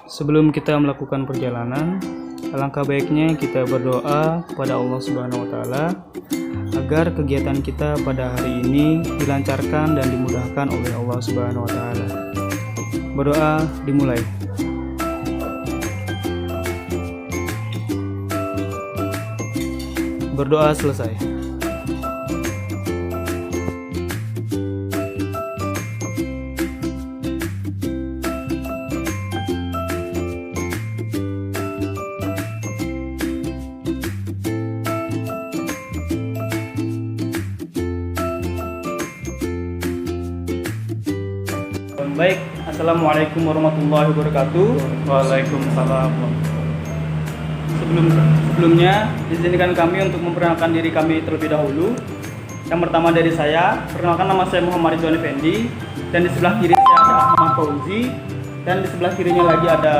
Sebelum kita melakukan perjalanan, alangkah baiknya kita berdoa kepada Allah Subhanahu wa taala agar kegiatan kita pada hari ini dilancarkan dan dimudahkan oleh Allah Subhanahu wa taala. Berdoa dimulai. Berdoa selesai. Baik, Assalamualaikum warahmatullahi wabarakatuh. Waalaikumsalam. Sebelumnya, izinkan kami untuk memperkenalkan diri kami terlebih dahulu. Yang pertama dari saya, perkenalkan nama saya Muhammad Ridwan Effendi, dan di sebelah kiri saya ada Ahmad Fauzi, dan di sebelah kirinya lagi ada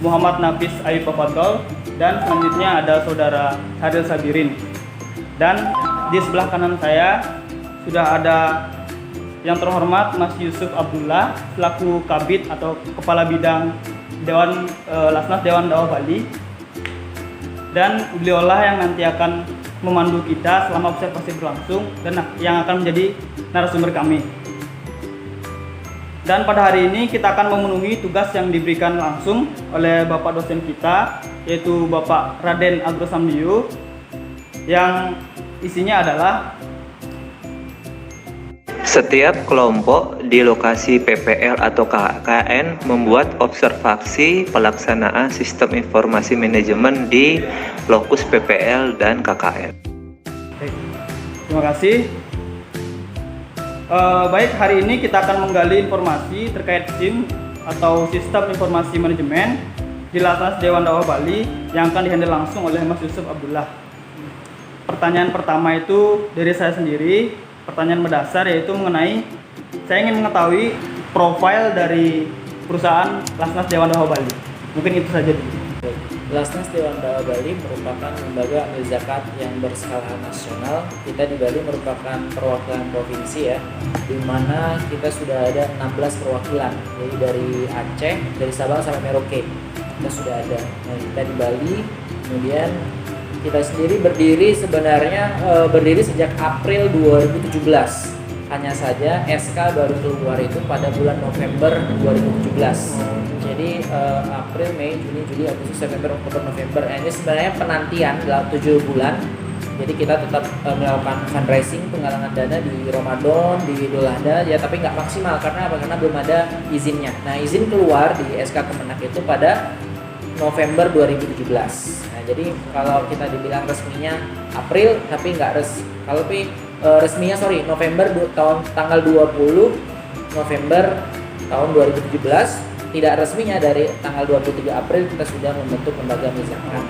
Muhammad Nafis Ayub Fadl, dan selanjutnya ada saudara Haril Sabirin. Dan di sebelah kanan saya sudah ada yang terhormat Mas Yusuf Abdullah selaku Kabid atau Kepala Bidang Dewan Lasnas Dewan Dakwah Bali, dan beliaulah yang nanti akan memandu kita selama observasi berlangsung dan yang akan menjadi narasumber kami. Dan pada hari ini kita akan memenuhi tugas yang diberikan langsung oleh Bapak dosen kita, yaitu Bapak Raden Agro Samdiyu, yang isinya adalah setiap kelompok di lokasi PPL atau KKN membuat observasi pelaksanaan sistem informasi manajemen di lokus PPL dan KKN. Terima kasih. Baik, hari ini kita akan menggali informasi terkait SIM atau Sistem Informasi Manajemen di Lasnas Dewan Dakwah Bali yang akan dihandle langsung oleh Mas Yusuf Abdullah. Pertanyaan pertama itu dari saya sendiri. Pertanyaan mendasar yaitu mengenai saya ingin mengetahui profil dari perusahaan Lasnas Dewan Dakwah Bali. Mungkin itu saja dulu. Lasnas Dewan Dakwah Bali merupakan lembaga amil zakat yang berskala nasional. Kita di Bali merupakan perwakilan provinsi ya, di mana kita sudah ada 16 perwakilan. Jadi dari Aceh, dari Sabang sampai Merauke kita sudah ada. Nah, kita di Bali, kemudian kita sendiri berdiri sejak April 2017. Hanya saja SK baru keluar itu pada bulan November 2017. Jadi April, Mei, Juni, Juli, Agustus, September, Oktober, November. Ini sebenarnya penantian dalam 7 bulan. Jadi kita tetap melakukan fundraising, penggalangan dana di Ramadan, di Idul Adha ya, tapi nggak maksimal karena belum ada izinnya. Nah, izin keluar di SK Kemenak itu pada November 2017. Nah, jadi kalau kita dibilang resminya April tapi nggak resminya November tanggal 20 November tahun 2017, tidak resminya dari tanggal 23 April kita sudah membentuk lembaga amil zakat.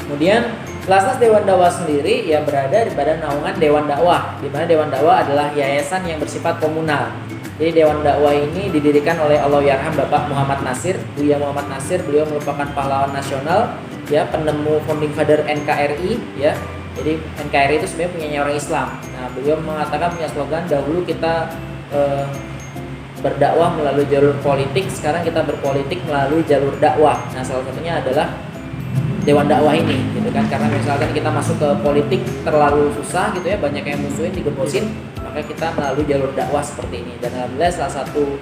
Kemudian Lasnas Dewan Dakwah sendiri ya berada pada naungan Dewan Dakwah, di mana Dewan Dakwah adalah yayasan yang bersifat komunal. Jadi Dewan Dakwah ini didirikan oleh Allahyarham Bapak Muhammad Nasir, Buya Muhammad Nasir. Beliau merupakan pahlawan nasional, ya, penemu founding father NKRI, ya. Jadi NKRI itu sebenarnya punya orang Islam. Nah, beliau mengatakan punya slogan, dahulu kita berdakwah melalui jalur politik, sekarang kita berpolitik melalui jalur dakwah. Nah, salah satunya adalah Dewan Dakwah ini, gitu kan? Karena misalkan kita masuk ke politik terlalu susah, gitu ya, banyak yang musuhin, digembosin, maka kita melalui jalur dakwah seperti ini. Dan alhamdulillah salah satu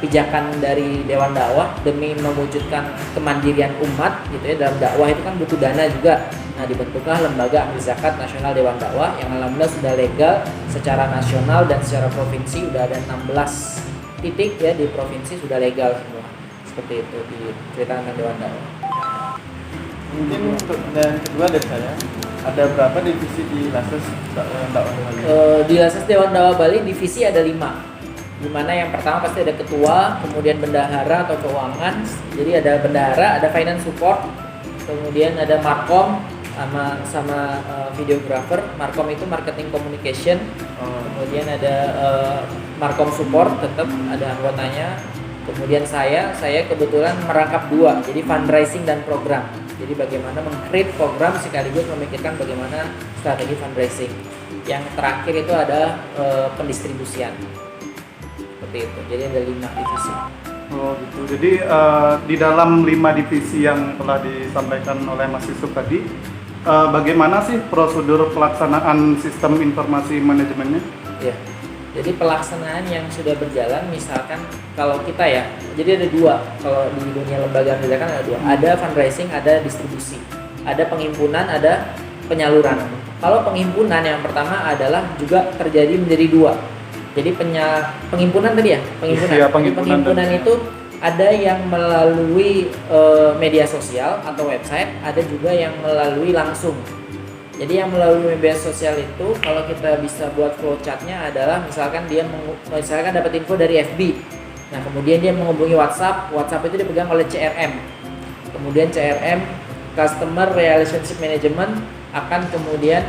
pijakan dari Dewan Dakwah demi mewujudkan kemandirian umat, gitu ya, dalam dakwah itu kan butuh dana juga. Nah, dibentuklah lembaga amil zakat nasional Dewan Dakwah yang alhamdulillah sudah legal secara nasional dan secara provinsi. Udah ada 16 titik ya di provinsi sudah legal semua. Seperti itu diceritakan Dewan Dakwah. Mungkin untuk pertanyaan kedua dari saya, ada berapa divisi di Lasnas Dewan Dakwah Bali? Di Lasnas Dewan Dakwah Bali divisi ada 5. Dimana yang pertama pasti ada ketua, kemudian bendahara atau keuangan. Jadi ada bendahara, ada finance support, kemudian ada markom sama videographer. Markom itu marketing communication. Kemudian ada markom support, tetap ada anggotanya. Kemudian saya kebetulan merangkap 2, jadi fundraising dan program. Jadi bagaimana meng-create program sekaligus memikirkan bagaimana strategi fundraising. Yang terakhir itu ada pendistribusian. Seperti itu. Jadi ada 5 divisi. Oh gitu. Jadi di dalam 5 divisi yang telah disampaikan oleh Mas Yusuf tadi, bagaimana sih prosedur pelaksanaan sistem informasi manajemennya? Ya. Jadi pelaksanaan yang sudah berjalan, misalkan kalau kita ya, jadi ada dua. Kalau di dunia lembaga pendidikan ada dua. Ada fundraising, ada distribusi. Ada penghimpunan, ada penyaluran. Kalau penghimpunan yang pertama adalah juga terjadi menjadi dua. Jadi penghimpunan tadi ya, penghimpunan. Iya, Penghimpunan itu ada yang melalui media sosial atau website, ada juga yang melalui langsung. Jadi yang melalui media sosial itu kalau kita bisa buat flowchartnya adalah misalkan dia misalkan dapat info dari FB. Nah kemudian dia menghubungi WhatsApp itu dipegang oleh CRM. Kemudian CRM Customer Relationship Management akan kemudian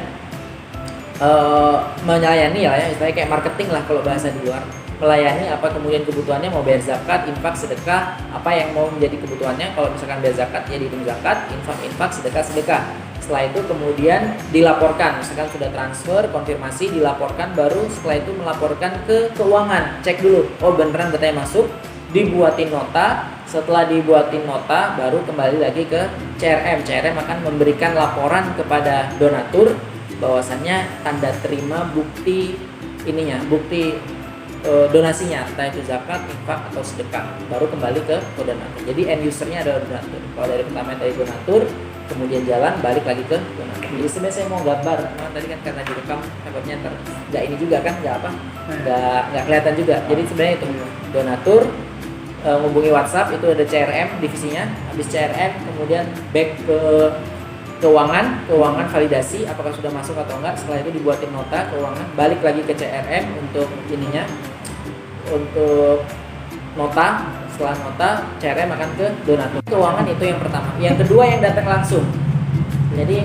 melayani ya istilahnya kayak marketing lah kalau bahasa di luar, melayani apa kemudian kebutuhannya, mau bayar zakat, infak, sedekah, apa yang mau menjadi kebutuhannya. Kalau misalkan bayar zakat ya dihitung zakat, infak, sedekah. Setelah itu kemudian dilaporkan, misalkan sudah transfer, konfirmasi, dilaporkan, baru setelah itu melaporkan ke keuangan, cek dulu, oh beneran datanya masuk, dibuatin nota. Setelah dibuatin nota, baru kembali lagi ke CRM. CRM akan memberikan laporan kepada donatur bahwasannya tanda terima bukti donasinya, entah itu zakat, infak atau sedekah, baru kembali ke donatur. Jadi end usernya adalah donatur. Kalau dari pertama dari donatur, kemudian jalan balik lagi ke donatur. Jadi sebenarnya saya mau gambar, tadi kan karena direkam takutnya nggak ini juga kan, nggak kelihatan juga. Jadi sebenarnya itu donatur, menghubungi WhatsApp itu ada CRM divisinya, habis CRM kemudian back ke keuangan validasi apakah sudah masuk atau enggak. Setelah itu dibuatin nota keuangan, balik lagi ke CRM untuk nota. Setelah nota, CRM akan ke donatur. Keuangan itu yang pertama. Yang kedua yang datang langsung. Jadi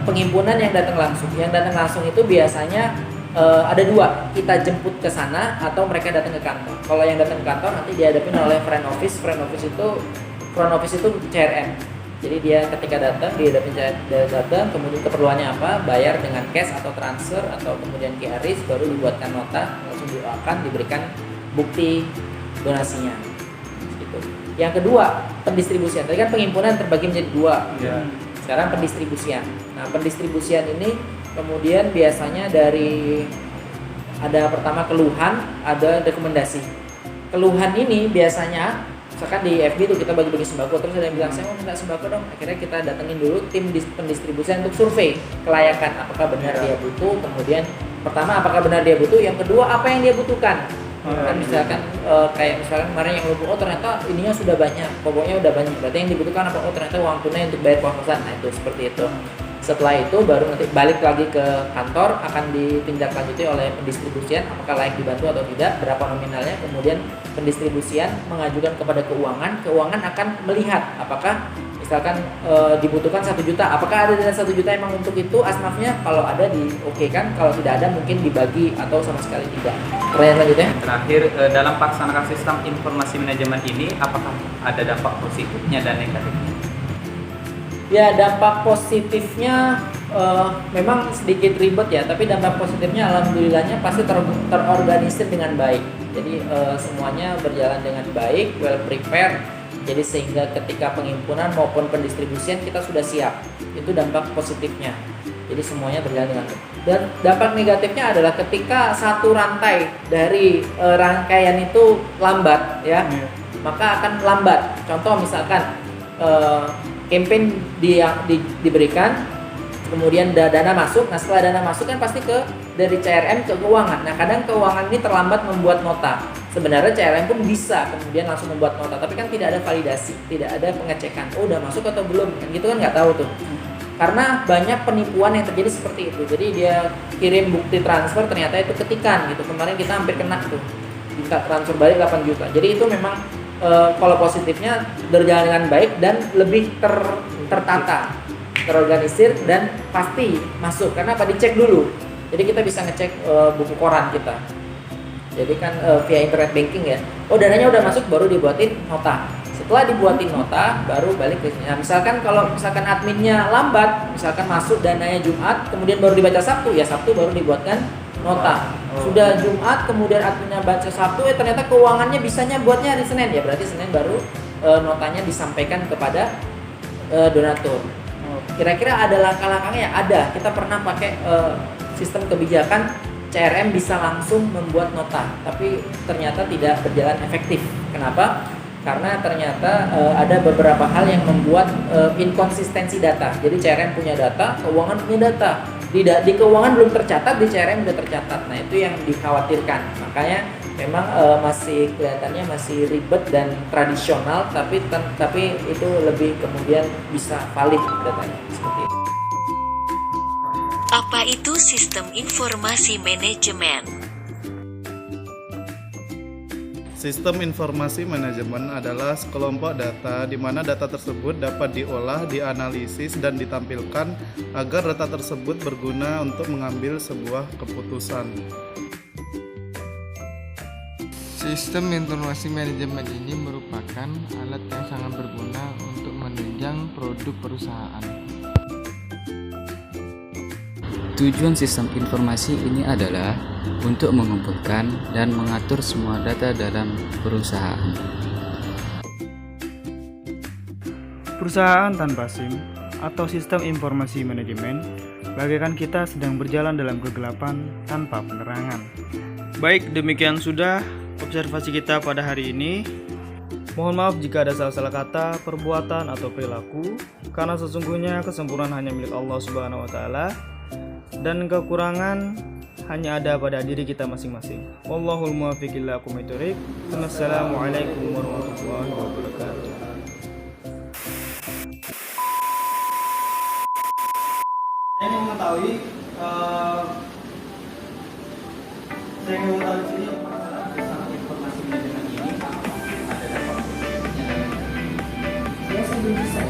penghimpunan yang datang langsung. Yang datang langsung itu biasanya ada dua, kita jemput ke sana atau mereka datang ke kantor. Kalau yang datang ke kantor nanti dihadapin oleh front office itu CRM. Jadi dia ketika datang kemudian keperluannya apa, bayar dengan cash atau transfer atau kemudian QRIS, baru dibuatkan nota, langsung diberikan bukti donasinya. Gitu. Yang kedua pendistribusian. Tadi kan penghimpunan terbagi menjadi dua. Yeah. Sekarang pendistribusian. Nah pendistribusian ini kemudian biasanya dari ada pertama keluhan, ada rekomendasi. Keluhan ini biasanya misalkan di FB itu kita bagi-bagi sembako, terus ada yang bilang saya mau minta sembako dong. Akhirnya kita datengin dulu tim pendistribusian untuk survei kelayakan, apakah benar dia butuh. Kemudian pertama apakah benar dia butuh, yang kedua apa yang dia butuhkan. Kan misalkan kayak misalkan kemarin yang lumpuh, oh ternyata ininya sudah banyak, pokoknya udah banyak, berarti yang dibutuhkan apa, oh ternyata uang tunai untuk bayar kos-kosan. Nah itu seperti itu. Setelah itu baru nanti balik lagi ke kantor, akan ditindaklanjuti oleh pendistribusian apakah layak dibantu atau tidak, berapa nominalnya. Kemudian pendistribusian mengajukan kepada keuangan akan melihat apakah misalkan dibutuhkan 1 juta, apakah ada dana 1 juta emang untuk itu asnafnya, kalau ada diokekan, kalau tidak ada mungkin dibagi atau sama sekali tidak. Pertanyaan selanjutnya. Terakhir, dalam pelaksanaan sistem informasi manajemen ini apakah ada dampak positifnya dan negatifnya? Ya dampak positifnya memang sedikit ribet ya, tapi dampak positifnya alhamdulillahnya pasti terorganisir dengan baik. Jadi semuanya berjalan dengan baik, well prepared. Jadi sehingga ketika penghimpunan maupun pendistribusian kita sudah siap. Itu dampak positifnya. Jadi semuanya berjalan dengan baik. Dan dampak negatifnya adalah ketika satu rantai dari rangkaian itu lambat ya, maka akan lambat. Contoh misalkan campaign diberikan, kemudian dana masuk. Nah setelah dana masuk kan pasti dari CRM ke keuangan. Nah kadang keuangan ini terlambat membuat nota. Sebenarnya CRM pun bisa kemudian langsung membuat nota, tapi kan tidak ada validasi, tidak ada pengecekan. Oh udah masuk atau belum? Kan gitu kan nggak tahu tuh. Karena banyak penipuan yang terjadi seperti itu. Jadi dia kirim bukti transfer, ternyata itu ketikan gitu. Kemarin kita hampir kena tuh, minta transfer balik 8 juta. Jadi itu memang kalau positifnya berjalan dengan baik dan lebih tertata, terorganisir dan pasti masuk. Karena apa? Dicek dulu. Jadi kita bisa ngecek buku koran kita. Jadi kan via internet banking ya. Oh dananya udah masuk, baru dibuatin nota. Setelah dibuatin nota, baru balik ke sini. Nah, misalkan kalau adminnya lambat, misalkan masuk dananya Jumat, kemudian baru dibaca Sabtu, ya Sabtu baru dibuatkan nota. Oh. Sudah Jumat, kemudian adminnya baca Sabtu, ternyata keuangannya bisanya buatnya hari Senin, ya berarti Senin baru notanya disampaikan kepada donatur. Kira-kira ada langkah-langkahnya? Ada. Kita pernah pakai sistem kebijakan CRM bisa langsung membuat nota, tapi ternyata tidak berjalan efektif. Kenapa? Karena ternyata ada beberapa hal yang membuat inkonsistensi data. Jadi CRM punya data, keuangan punya data. Di keuangan belum tercatat, di CRM sudah tercatat. Nah, itu yang dikhawatirkan. Makanya memang masih kelihatannya masih ribet dan tradisional, tapi itu lebih kemudian bisa valid datanya seperti itu. Apa itu sistem informasi manajemen? Sistem informasi manajemen adalah sekelompok data di mana data tersebut dapat diolah, dianalisis, dan ditampilkan agar data tersebut berguna untuk mengambil sebuah keputusan. Sistem informasi manajemen ini merupakan alat yang sangat berguna untuk menunjang produk perusahaan. Tujuan sistem informasi ini adalah untuk mengumpulkan dan mengatur semua data dalam perusahaan. Perusahaan tanpa SIM atau sistem informasi manajemen bagaikan kita sedang berjalan dalam kegelapan tanpa penerangan. Baik, demikian sudah observasi kita pada hari ini. Mohon maaf jika ada salah-salah kata, perbuatan, atau perilaku, karena sesungguhnya kesempurnaan hanya milik Allah Subhanahu wa Ta'ala, dan kekurangan hanya ada pada diri kita masing-masing. Wallahul muwaffiq ila aqwamit thoriq. Wassalamualaikum warahmatullahi wabarakatuh. Saya ingin mengetahui sini Informasi manajemen ini ada dampak positifnya. Ya, saya belum bisa